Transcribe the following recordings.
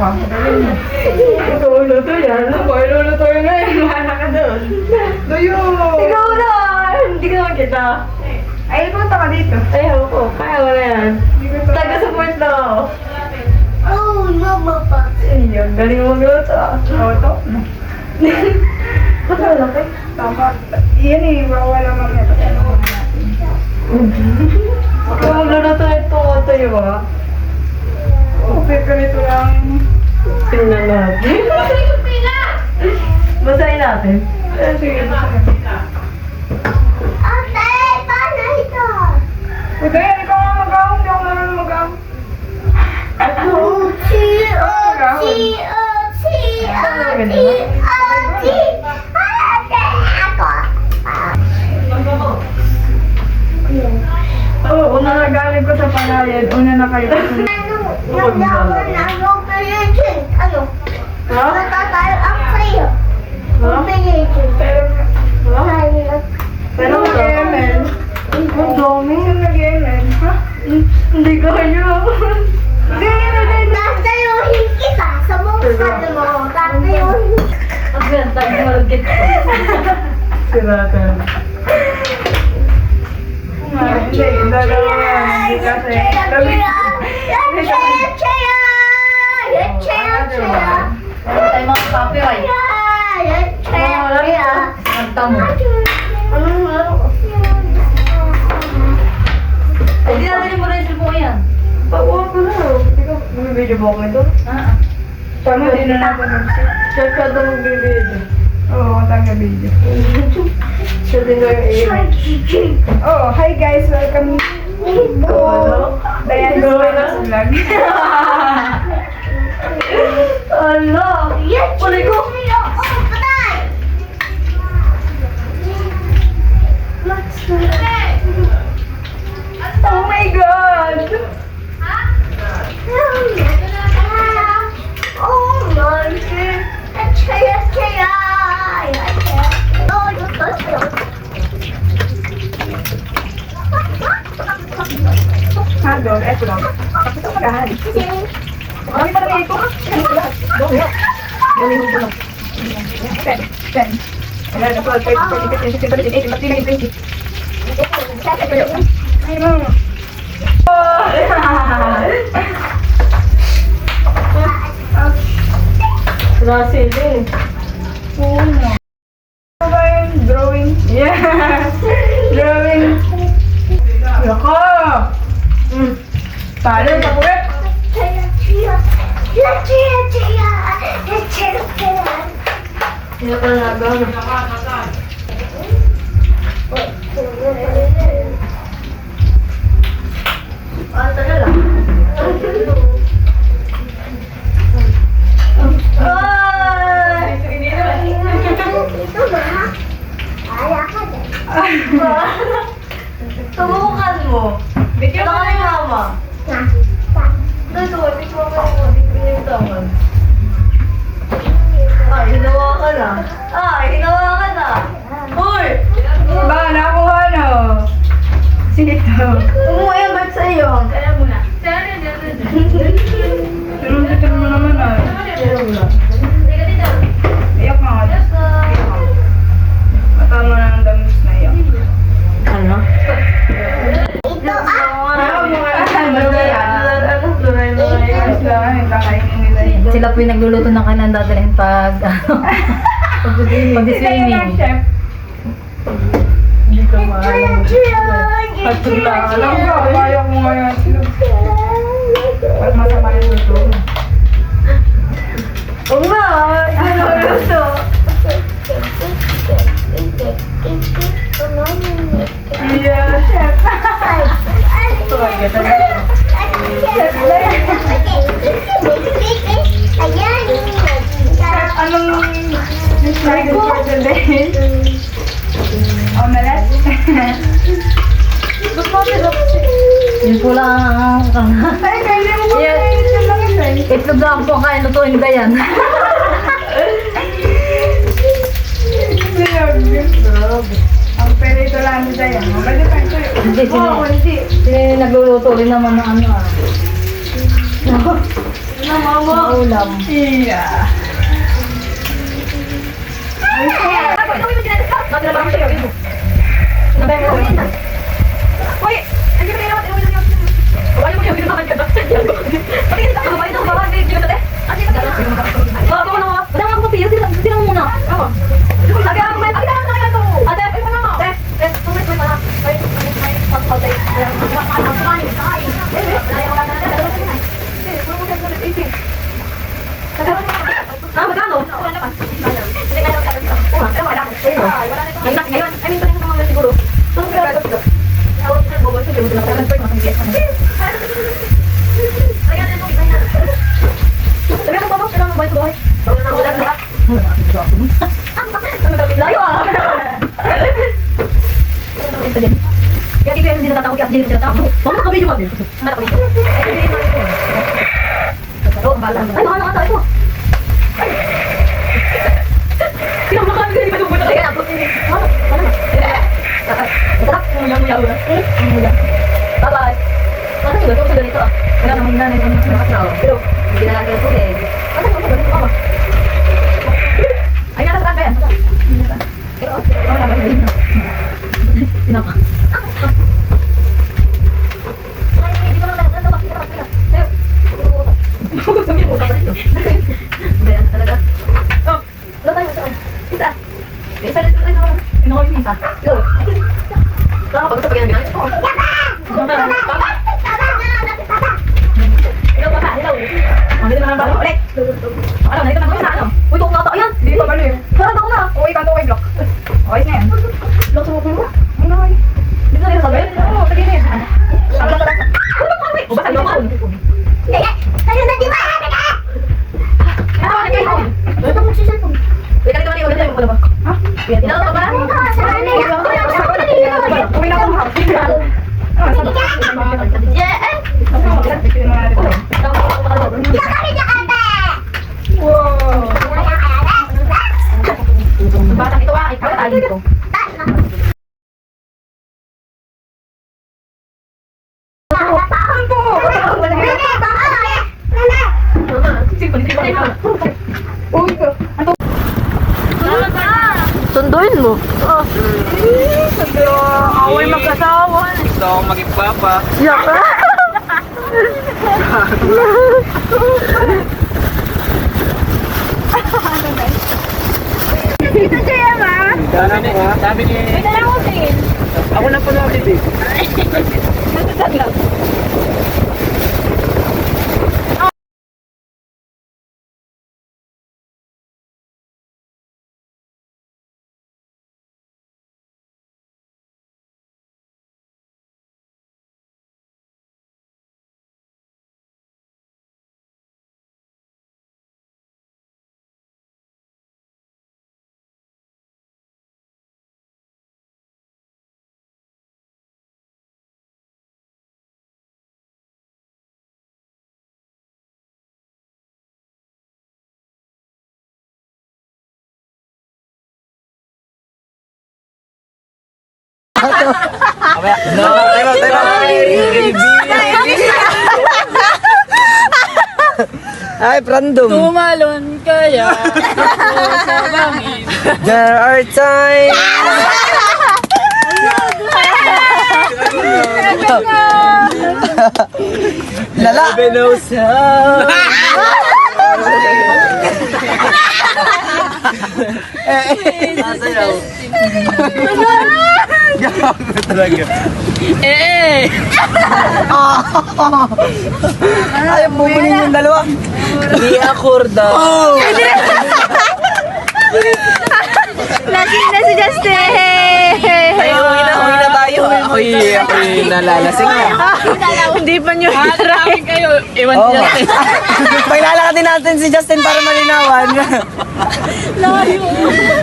ka. Ikaw luto yan. Ano ba? Iluluto yun na yun. Wala ka doon. Luyo! Ikaw na! Hindi ka naman kita. Ay, punta ka dito. Ayaw ko. Kaya mo na yan. Taga-support lang ako. Oh, mama pa. Ayun, galing mo magluto ah. Oo, to. Ba't wala kayo? Tama. Yan eh, wala mamaya. Ano mo natin. Ikaw magluluto ito tayo ah. Okay, ganito lang. Tingnan natin. Basahin natin. Sige, Ate, paano ito? Ito yan, ikaw nga mag-ahong. Hindi ako marunong mag-ahong. Ochi, ochi, ochi, ochi, ochi. Ate, ako. Oo, una na galing ko sa palayan. Una na kayo. Ano? Ha? Natatayo ang sa'yo. Ha? Combination. Ha? Pero mag-ML. Ang dami. Saan nag-ML? Ha? Hindi kaya. Tatayuhin kita sa mukha mo. Tatayuhin. Ang ganda, malagit ko. Siratan. Hindi, dalawa yan. Hindi kasi. Tayo mga copyright. Kanta mo. Ay, di natin mo rin mo yan. Pakuha ko na. Ikaw, bumibidyo ba ako ito? Ah, Tama din na natin mag-share. siya ka daw magbibidyo. Oo, taga-video. Siya din daw yung image. Oh, hi guys, welcome to Diane's Finance Vlog. Ala! Pulay ko! Oh my God! Ha, doon, eto lang. Tapos ako magahan. Marami pa naman ito. Doon, doon. Doon, doon. 10, 10. 11, 12, 13, 14, 15, 16, 17, 18, 19, 20. Ay, mama. Rasili. Ano ba yung drawing? Yeah! Drawing! Yako! Talo yung tapulit! Hindi ka nagano. Ah, tagal lang. Ay! Tubukan mo. Bigyan mo Ano kami mama? Dito, dito mo. Dito yung tangan. Ay, hinawa ka na. Ay, hinawa ka na. Hoy! Ba, nakuha no? Sito. Umuwi ang ba't sa'yo? Kaya mo na. Tulong mo naman ah. Iyak nga nga. Matama na ang damis na iyak. Ano? Ito ah! Ayos lang, kakainin nila yun. Sila po yung nagluluto ng kanilang dadalhin pag pag-swimming. Chef. Hindi ka maalam. Alam ko, ayaw ko ngayon. Ba't masama yung luto? Oo nga, ano luto? Yeah, chef. Ito ay gata na. Anong started for today? Omelette? Ba't mo yun po lang ang Ay, kaya mo Yeah. yun lang isa eh. itlog lang po kain, lutuin ka yan. Grabe. Ang perito lang nila yan. Mabali pa ito yun. Hindi, Oo, hindi. nagluluto rin naman ng ano ah. Ulam. Iya. Bye-bye. Masa juga tuh sudah itu ah. Kaya naman na nito ng nakasao. Pero hindi na lagi ito eh. Masa mo ganito mama. Ay nasa saan ba yan? Pero wala ba yun? Sinapa. Hindi ko lang talaga makikita. Sabi mo pa dito. Ganyan talaga. Oh, wala tayo sa isa. Isa dito tayo. Inoy yung isa. Go. Wala ka pag-usap yan. Hindi naman ang balik. Ano, nalito na ko sa ano? Uy, tukong na ito. Ayan. Hindi pa balik. Parang tukong na. Uy, kanto kay block. Okay na yan. Block sa mukha mo? Ano ay? Dito na rin sa balik? Oo, sige na yan. Ano lang ka lang? O ba, ano ka? Ano na di ba? Ano ka na? Ito mo si cellphone. Wait, kalito na rin. Wala ba? Ha? Pinalo ka ba? Uwi na ako. Batang ito ay kakatali ko. Sunduin mo. Away mag-asawa. Gusto akong maging papa. Yak. Ito siya ma. Sabi ni... Ako na pala ulit eh. No, Ay, random. tumalon kaya ako sa bangin. There are times. Lala. Belosa. Gago talaga. Ay, bumulin yung dalawa. Di akorda. Oh! Lagi na si Justin. Ay, uwi na tayo. Ako'y nalalasing na. Hindi pa nyo hirap. kayo. Iwan Oo. niya. Paglalakatin natin si Justin para malinawan.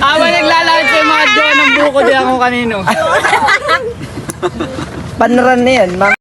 Habang naglalakad sa mga John ng buko di ako kanino. Panran na yan.